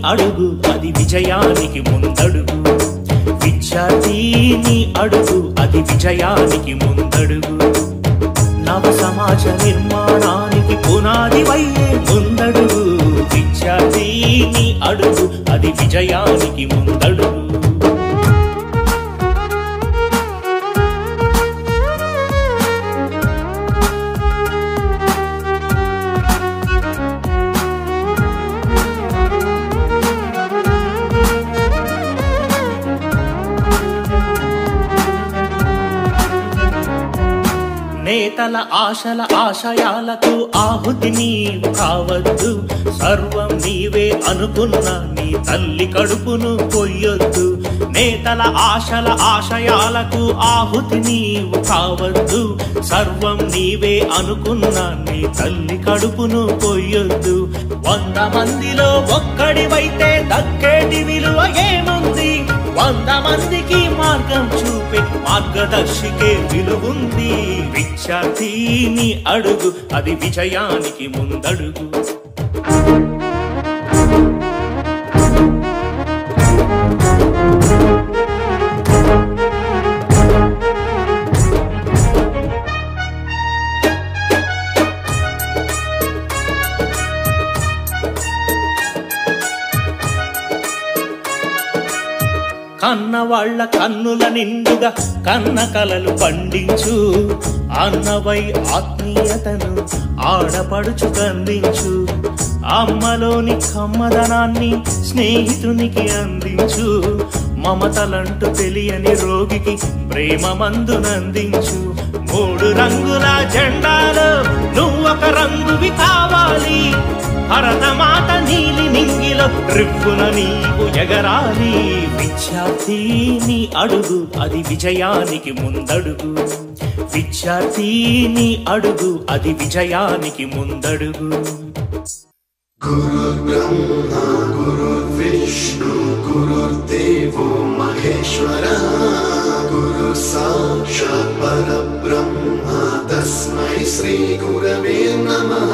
అడుగు అది విజయానికి ముందడుగు విద్యార్థి నీ అడుగు అది విజయానికి ముందడుగు నవ సమాజ నిర్మాణానికి పునాది వయ్యే ముందడుగు విద్యార్థి నీ అడుగు అది విజయానికి ముందడుగు నేతల ఆశల ఆశయాలకు ఆహుతి నీవు కావద్దు సర్వం నీవే అనుకున్న నీ తల్లి కడుపును కొయ్యొద్దు నేతల ఆశల ఆశయాలకు ఆహుతి నీవు కావద్దు సర్వం నీవే అనుకున్న నీ తల్లి కడుపును కొయ్యొద్దు 100 మందిలో ఒక్కడివైతే దక్కేటి విలువ ఏముంది 100 మందికి మార్గం చూపే మార్గదర్శికే విలువుంది విద్యార్థి నీ అడుగు అది విజయానికి ముందడుగు కన్నవాళ్ల కన్నుల నిండుగా కన్న కలలు పండించు అన్నవై ఆత్మీయతను ఆడపడుచు కందించు అమ్మలోని కమ్మదనాన్ని స్నేహితునికి అందించు మమతలంటూ తెలియని రోగికి ప్రేమ మందునందించు 3 రంగుల జెండాలో నువ్వొక రంగువి కావాలి భరతమాత నీలి నింగిలో రివ్వున నీవు ఎగరాలి విద్యార్థి నీ అడుగు అది విజయానికి ముందడుగు విద్యార్థి నీ అడుగు అది విజయానికి ముందడుగు గురుర్ బ్రహ్మ గురుర్ విష్ణు గురుర్ దేవో మహేశ్వరః గురు సాక్షాత్ పరబ్రహ్మ తస్మై శ్రీ గురవే నమః